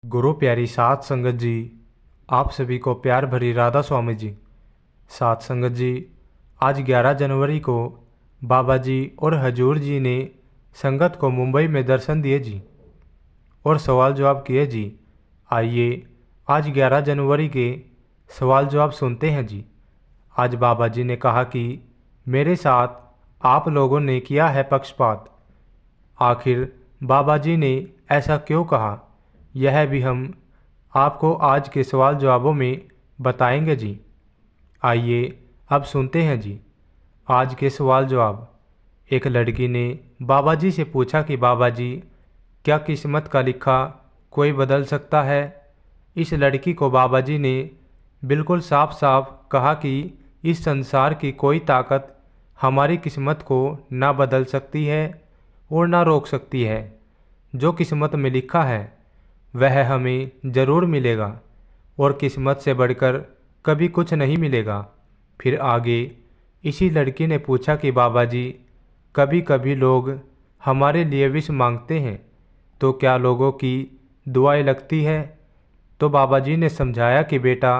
गुरु प्यारी सात संगत जी, आप सभी को प्यार भरी राधा स्वामी जी। सात संगत जी, आज 11 जनवरी को बाबा जी और हजूर जी ने संगत को मुंबई में दर्शन दिए जी और सवाल जवाब किए जी। आइए आज 11 जनवरी के सवाल जवाब सुनते हैं जी। आज बाबा जी ने कहा कि मेरे साथ आप लोगों ने किया है पक्षपात। आखिर बाबा जी ने ऐसा क्यों कहा, यह भी हम आपको आज के सवाल जवाबों में बताएंगे जी। आइए अब सुनते हैं जी आज के सवाल जवाब। एक लड़की ने बाबा जी से पूछा कि बाबा जी, क्या किस्मत का लिखा कोई बदल सकता है? इस लड़की को बाबा जी ने बिल्कुल साफ साफ कहा कि इस संसार की कोई ताकत हमारी किस्मत को ना बदल सकती है और ना रोक सकती है। जो किस्मत में लिखा है वह हमें ज़रूर मिलेगा और किस्मत से बढ़कर कभी कुछ नहीं मिलेगा। फिर आगे इसी लड़की ने पूछा कि बाबा जी, कभी कभी लोग हमारे लिए विश मांगते हैं, तो क्या लोगों की दुआएं लगती है? तो बाबा जी ने समझाया कि बेटा,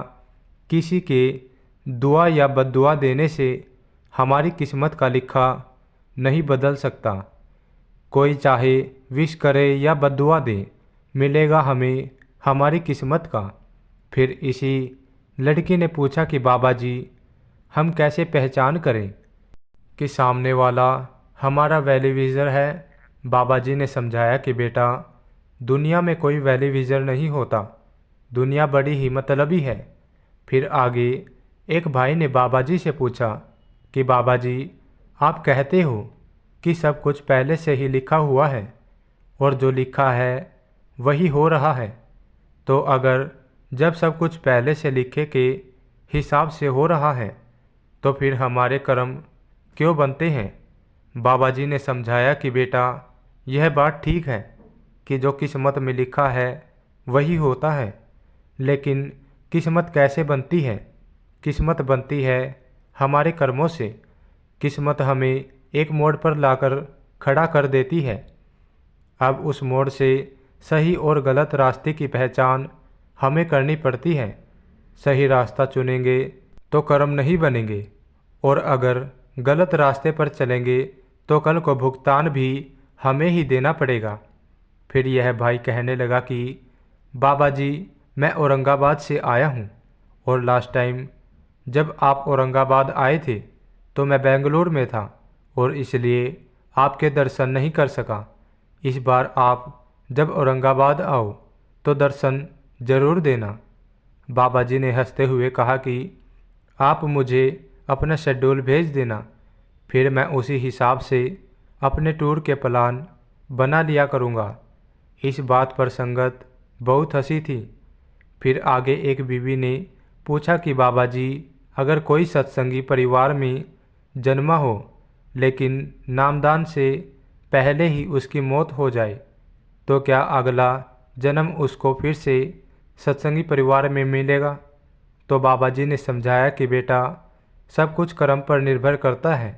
किसी के दुआ या बद्दुआ देने से हमारी किस्मत का लिखा नहीं बदल सकता। कोई चाहे विश करे या बद्दुआ दे, मिलेगा हमें हमारी किस्मत का। फिर इसी लड़की ने पूछा कि बाबा जी, हम कैसे पहचान करें कि सामने वाला हमारा वेलीविजर है? बाबा जी ने समझाया कि बेटा, दुनिया में कोई वेलीविजर नहीं होता, दुनिया बड़ी ही मतलबी है। फिर आगे एक भाई ने बाबा जी से पूछा कि बाबा जी, आप कहते हो कि सब कुछ पहले से ही लिखा हुआ है और जो लिखा है वही हो रहा है, तो अगर जब सब कुछ पहले से लिखे के हिसाब से हो रहा है तो फिर हमारे कर्म क्यों बनते हैं? बाबा जी ने समझाया कि बेटा, यह बात ठीक है कि जो किस्मत में लिखा है वही होता है, लेकिन किस्मत कैसे बनती है? किस्मत बनती है हमारे कर्मों से। किस्मत हमें एक मोड़ पर लाकर खड़ा कर देती है। अब उस मोड़ से सही और गलत रास्ते की पहचान हमें करनी पड़ती है। सही रास्ता चुनेंगे तो कर्म नहीं बनेंगे, और अगर गलत रास्ते पर चलेंगे तो कल को भुगतान भी हमें ही देना पड़ेगा। फिर यह भाई कहने लगा कि बाबा जी, मैं औरंगाबाद से आया हूँ और लास्ट टाइम जब आप औरंगाबाद आए थे तो मैं बेंगलुरु में था और इसलिए आपके दर्शन नहीं कर सका। इस बार आप जब औरंगाबाद आओ तो दर्शन ज़रूर देना। बाबा जी ने हंसते हुए कहा कि आप मुझे अपना शेड्यूल भेज देना, फिर मैं उसी हिसाब से अपने टूर के प्लान बना लिया करूँगा। इस बात पर संगत बहुत हंसी थी। फिर आगे एक बीवी ने पूछा कि बाबा जी, अगर कोई सत्संगी परिवार में जन्मा हो लेकिन नामदान से पहले ही उसकी मौत हो जाए, तो क्या अगला जन्म उसको फिर से सत्संगी परिवार में मिलेगा? तो बाबा जी ने समझाया कि बेटा, सब कुछ कर्म पर निर्भर करता है।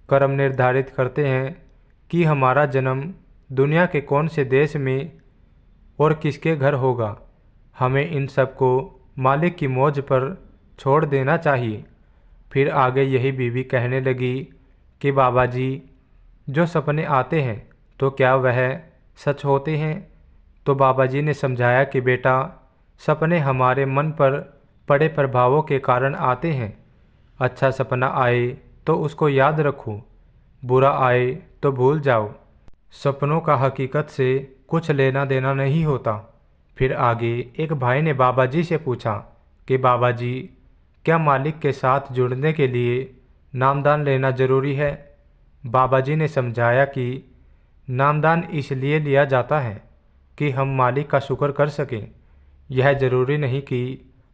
कर्म निर्धारित करते हैं कि हमारा जन्म दुनिया के कौन से देश में और किसके घर होगा। हमें इन सब को मालिक की मौज पर छोड़ देना चाहिए। फिर आगे यही बीवी कहने लगी कि बाबा जी, जो सपने आते हैं तो क्या वह सच होते हैं? तो बाबा जी ने समझाया कि बेटा, सपने हमारे मन पर पड़े प्रभावों के कारण आते हैं। अच्छा सपना आए तो उसको याद रखो, बुरा आए तो भूल जाओ। सपनों का हकीकत से कुछ लेना देना नहीं होता। फिर आगे एक भाई ने बाबा जी से पूछा कि बाबा जी, क्या मालिक के साथ जुड़ने के लिए नामदान लेना ज़रूरी है? बाबा जी ने समझाया कि नामदान इसलिए लिया जाता है कि हम मालिक का शुक्र कर सकें। यह ज़रूरी नहीं कि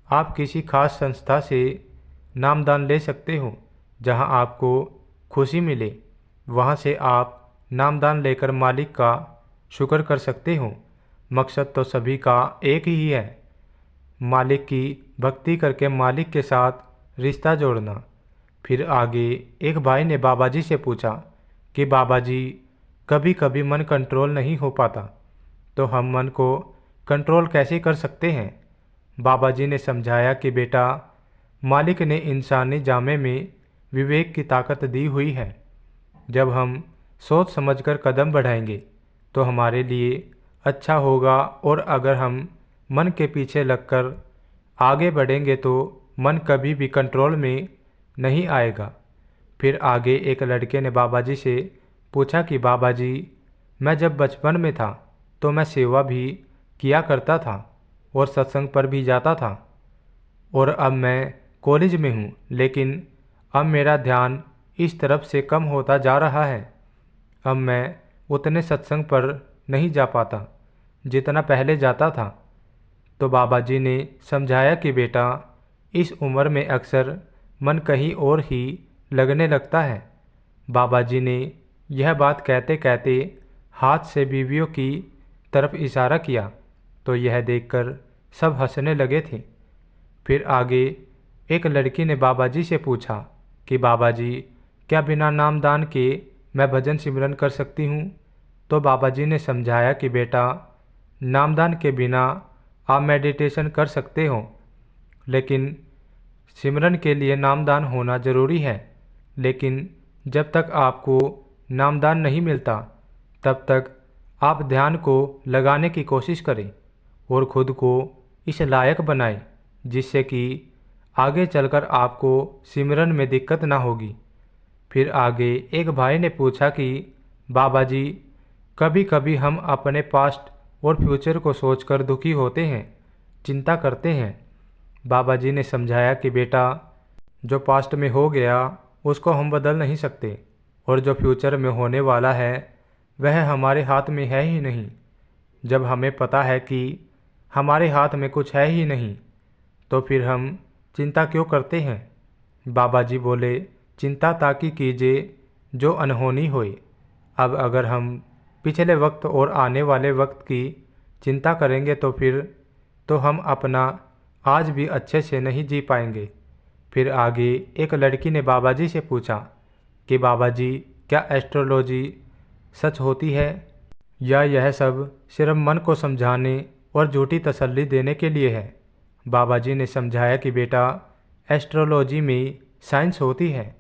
आप किसी खास संस्था से नामदान ले सकते हो। जहां आपको खुशी मिले वहां से आप नामदान लेकर मालिक का शुक्र कर सकते हो। मकसद तो सभी का एक ही है, मालिक की भक्ति करके मालिक के साथ रिश्ता जोड़ना। फिर आगे एक भाई ने बाबा जी से पूछा कि बाबा जी, कभी कभी मन कंट्रोल नहीं हो पाता, तो हम मन को कंट्रोल कैसे कर सकते हैं। बाबा जी ने समझाया कि बेटा, मालिक ने इंसानी जामे में विवेक की ताकत दी हुई है। जब हम सोच समझकर कदम बढ़ाएंगे तो हमारे लिए अच्छा होगा, और अगर हम मन के पीछे लगकर आगे बढ़ेंगे तो मन कभी भी कंट्रोल में नहीं आएगा। फिर आगे एक लड़के ने बाबा जी से पूछा कि बाबा जी, मैं जब बचपन में था तो मैं सेवा भी किया करता था और सत्संग पर भी जाता था, और अब मैं कॉलेज में हूँ, लेकिन अब मेरा ध्यान इस तरफ से कम होता जा रहा है। अब मैं उतने सत्संग पर नहीं जा पाता जितना पहले जाता था। तो बाबा जी ने समझाया कि बेटा, इस उम्र में अक्सर मन कहीं और ही लगने लगता है। बाबा जी ने यह बात कहते कहते हाथ से बीवियों की तरफ इशारा किया, तो यह देखकर सब हंसने लगे थे। फिर आगे एक लड़की ने बाबा जी से पूछा कि बाबा जी, क्या बिना नामदान के मैं भजन सिमरन कर सकती हूँ। तो बाबा जी ने समझाया कि बेटा, नामदान के बिना आप मेडिटेशन कर सकते हो, लेकिन सिमरन के लिए नामदान होना ज़रूरी है। लेकिन जब तक आपको नामदान नहीं मिलता तब तक आप ध्यान को लगाने की कोशिश करें और खुद को इस लायक बनाएं जिससे कि आगे चलकर आपको सिमरन में दिक्कत ना होगी। फिर आगे एक भाई ने पूछा कि बाबा जी, कभी कभी हम अपने पास्ट और फ्यूचर को सोचकर दुखी होते हैं, चिंता करते हैं। बाबा जी ने समझाया कि बेटा, जो पास्ट में हो गया उसको हम बदल नहीं सकते, और जो फ्यूचर में होने वाला है वह हमारे हाथ में है ही नहीं। जब हमें पता है कि हमारे हाथ में कुछ है ही नहीं तो फिर हम चिंता क्यों करते हैं। बाबा जी बोले, चिंता ताकि कीजिए जो अनहोनी होए। अब अगर हम पिछले वक्त और आने वाले वक्त की चिंता करेंगे तो फिर तो हम अपना आज भी अच्छे से नहीं जी पाएंगे। फिर आगे एक लड़की ने बाबा जी से पूछा कि बाबा जी, क्या एस्ट्रोलॉजी सच होती है या यह सब सिर्फ मन को समझाने और झूठी तसल्ली देने के लिए है। बाबा जी ने समझाया कि बेटा, एस्ट्रोलॉजी में साइंस होती है,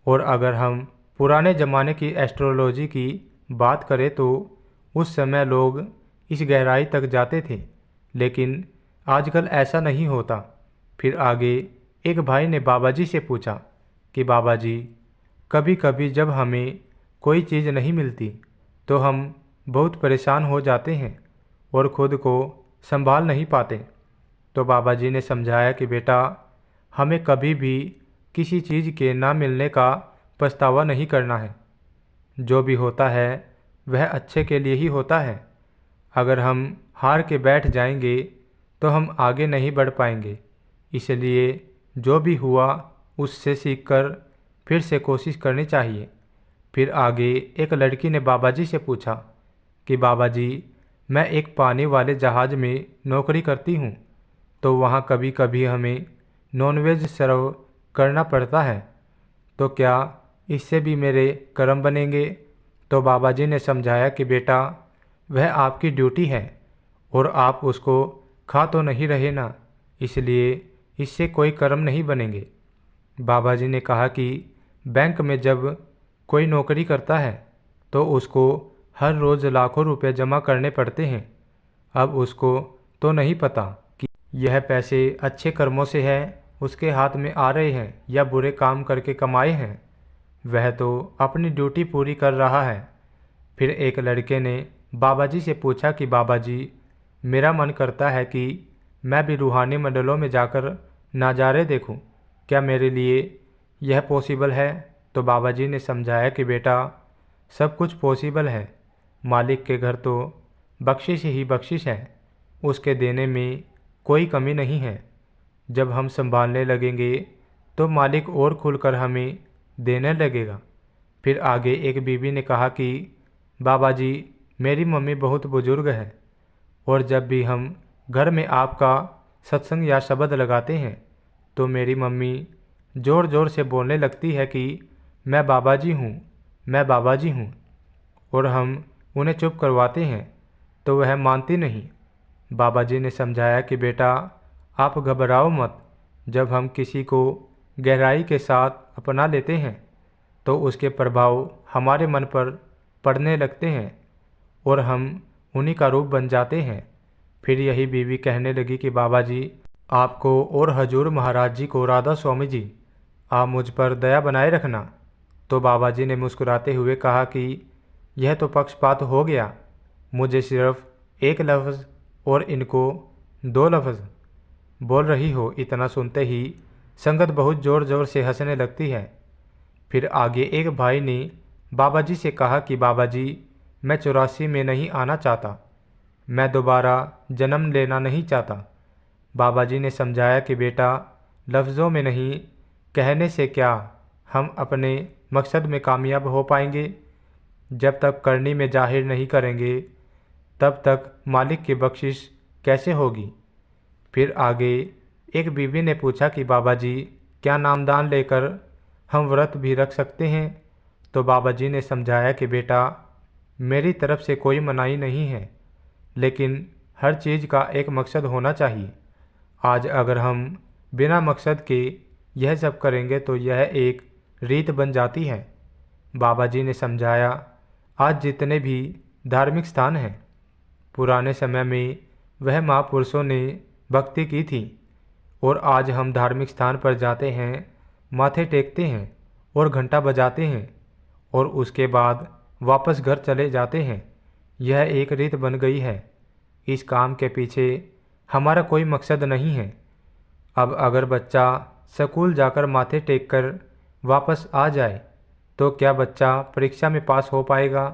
और अगर हम पुराने ज़माने की एस्ट्रोलॉजी की बात करें तो उस समय लोग इस गहराई तक जाते थे, लेकिन आजकल ऐसा नहीं होता। फिर आगे एक भाई ने बाबा जी से पूछा कि बाबा जी, कभी कभी जब हमें कोई चीज़ नहीं मिलती तो हम बहुत परेशान हो जाते हैं और ख़ुद को संभाल नहीं पाते। तो बाबा जी ने समझाया कि बेटा, हमें कभी भी किसी चीज़ के ना मिलने का पछतावा नहीं करना है। जो भी होता है वह अच्छे के लिए ही होता है। अगर हम हार के बैठ जाएंगे तो हम आगे नहीं बढ़ पाएंगे। इसलिए जो भी हुआ उससे सीखकर फिर से कोशिश करनी चाहिए। फिर आगे एक लड़की ने बाबा जी से पूछा कि बाबा जी, मैं एक पानी वाले जहाज़ में नौकरी करती हूँ, तो वहाँ कभी कभी हमें नॉनवेज सर्व करना पड़ता है, तो क्या इससे भी मेरे कर्म बनेंगे। तो बाबा जी ने समझाया कि बेटा, वह आपकी ड्यूटी है और आप उसको खा तो नहीं रहे ना, इसलिए इससे कोई कर्म नहीं बनेंगे। बाबा जी ने कहा कि बैंक में जब कोई नौकरी करता है तो उसको हर रोज़ लाखों रुपए जमा करने पड़ते हैं। अब उसको तो नहीं पता कि यह पैसे अच्छे कर्मों से है उसके हाथ में आ रहे हैं या बुरे काम करके कमाए हैं। वह तो अपनी ड्यूटी पूरी कर रहा है। फिर एक लड़के ने बाबा जी से पूछा कि बाबा जी, मेरा मन करता है कि मैं भी रूहानी मंडलों में जाकर नज़ारे देखूं, क्या मेरे लिए यह पॉसिबल है। तो बाबा जी ने समझाया कि बेटा, सब कुछ पॉसिबल है। मालिक के घर तो बख्शिश ही बख्शिश है, उसके देने में कोई कमी नहीं है। जब हम संभालने लगेंगे तो मालिक और खुलकर हमें देने लगेगा। फिर आगे एक बीवी ने कहा कि बाबा जी, मेरी मम्मी बहुत बुजुर्ग है और जब भी हम घर में आपका सत्संग या शब्द लगाते हैं तो मेरी मम्मी ज़ोर ज़ोर से बोलने लगती है कि मैं बाबा जी हूँ, मैं बाबा जी हूँ, और हम उन्हें चुप करवाते हैं तो वह मानती नहीं। बाबा जी ने समझाया कि बेटा आप घबराओ मत। जब हम किसी को गहराई के साथ अपना लेते हैं तो उसके प्रभाव हमारे मन पर पड़ने लगते हैं और हम उन्हीं का रूप बन जाते हैं। फिर यही बीवी कहने लगी कि बाबा जी आपको और हजूर महाराज जी को राधा स्वामी जी आप मुझ पर दया बनाए रखना। तो बाबा जी ने मुस्कुराते हुए कहा कि यह तो पक्षपात हो गया, मुझे सिर्फ एक लफ्ज़ और इनको दो लफ्ज़ बोल रही हो। इतना सुनते ही संगत बहुत ज़ोर ज़ोर से हंसने लगती है। फिर आगे एक भाई ने बाबा जी से कहा कि बाबा जी मैं 84 में नहीं आना चाहता, मैं दोबारा जन्म लेना नहीं चाहता। बाबा जी ने समझाया कि बेटा लफ्ज़ों में नहीं कहने से क्या हम अपने मकसद में कामयाब हो पाएंगे। जब तक करनी में जाहिर नहीं करेंगे तब तक मालिक की बख्शिश कैसे होगी। फिर आगे एक बीवी ने पूछा कि बाबा जी क्या नामदान लेकर हम व्रत भी रख सकते हैं। तो बाबा जी ने समझाया कि बेटा मेरी तरफ से कोई मनाही नहीं है, लेकिन हर चीज़ का एक मकसद होना चाहिए। आज अगर हम बिना मकसद के यह सब करेंगे तो यह एक रीत बन जाती है। बाबा जी ने समझाया आज जितने भी धार्मिक स्थान हैं, पुराने समय में वह महापुरुषों ने भक्ति की थी और आज हम धार्मिक स्थान पर जाते हैं, माथे टेकते हैं और घंटा बजाते हैं और उसके बाद वापस घर चले जाते हैं। यह एक रीत बन गई है। इस काम के पीछे हमारा कोई मकसद नहीं है। अब अगर बच्चा स्कूल जाकर माथे टेक कर वापस आ जाए तो क्या बच्चा परीक्षा में पास हो पाएगा।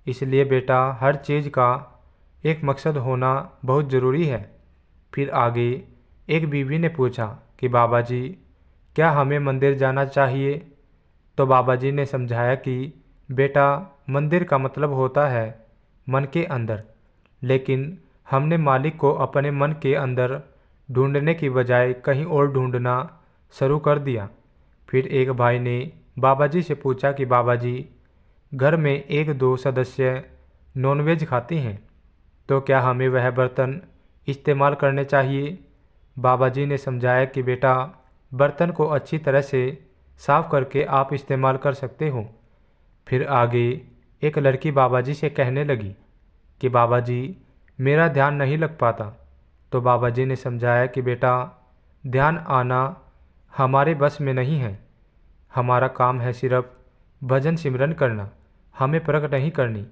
इसलिए बेटा हर चीज़ का एक मकसद होना बहुत ज़रूरी है। फिर आगे एक बीवी ने पूछा कि बाबा जी क्या हमें मंदिर जाना चाहिए। तो बाबा जी ने समझाया कि बेटा मंदिर का मतलब होता है मन के अंदर, लेकिन हमने मालिक को अपने मन के अंदर ढूंढने की बजाय कहीं और ढूंढना शुरू कर दिया। फिर एक भाई ने बाबा जी से पूछा कि बाबा जी घर में एक दो सदस्य नॉनवेज खाते हैं तो क्या हमें वह बर्तन इस्तेमाल करने चाहिए। बाबा जी ने समझाया कि बेटा बर्तन को अच्छी तरह से साफ करके आप इस्तेमाल कर सकते हो। फिर आगे एक लड़की बाबा जी से कहने लगी कि बाबा जी मेरा ध्यान नहीं लग पाता। तो बाबा जी ने समझाया कि बेटा ध्यान आना हमारे बस में नहीं है, हमारा काम है सिर्फ भजन सिमरन करना, हमें प्रकट नहीं करनी।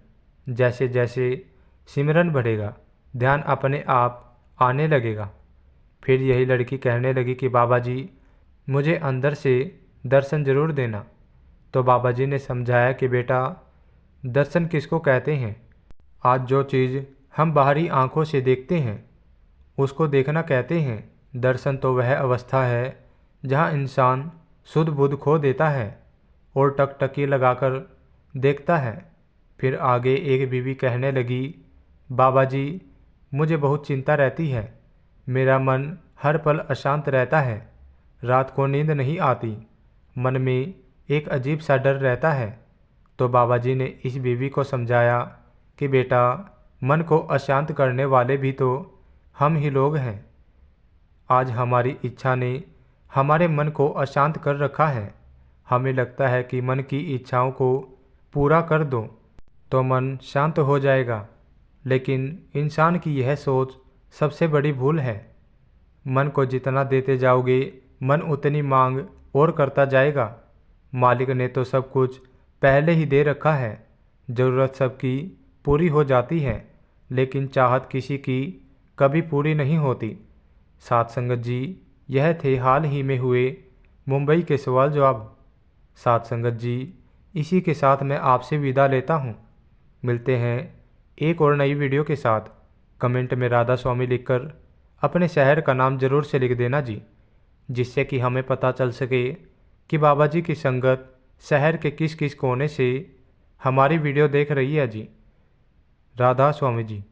जैसे जैसे सिमरन बढ़ेगा ध्यान अपने आप आने लगेगा। फिर यही लड़की कहने लगी कि बाबा जी मुझे अंदर से दर्शन जरूर देना। तो बाबा जी ने समझाया कि बेटा दर्शन किसको कहते हैं। आज जो चीज़ हम बाहरी आंखों से देखते हैं उसको देखना कहते हैं। दर्शन तो वह अवस्था है जहाँ इंसान शुद्ध बुद्ध खो देता है और टकटकी लगाकर देखता है। फिर आगे एक बीवी कहने लगी बाबा जी मुझे बहुत चिंता रहती है, मेरा मन हर पल अशांत रहता है, रात को नींद नहीं आती, मन में एक अजीब सा डर रहता है। तो बाबा जी ने इस बीवी को समझाया कि बेटा मन को अशांत करने वाले भी तो हम ही लोग हैं। आज हमारी इच्छा ने हमारे मन को अशांत कर रखा है। हमें लगता है कि मन की इच्छाओं को पूरा कर दो तो मन शांत हो जाएगा, लेकिन इंसान की यह सोच सबसे बड़ी भूल है। मन को जितना देते जाओगे मन उतनी मांग और करता जाएगा। मालिक ने तो सब कुछ पहले ही दे रखा है, ज़रूरत सबकी पूरी हो जाती है, लेकिन चाहत किसी की कभी पूरी नहीं होती। साथ संगत जी यह थे हाल ही में हुए मुंबई के सवाल जवाब। साथ संगत जी इसी के साथ मैं आपसे विदा लेता हूँ। मिलते हैं एक और नई वीडियो के साथ। कमेंट में राधा स्वामी लिखकर अपने शहर का नाम ज़रूर से लिख देना जी, जिससे कि हमें पता चल सके कि बाबा जी की संगत शहर के किस किस कोने से हमारी वीडियो देख रही है जी। राधा स्वामी जी।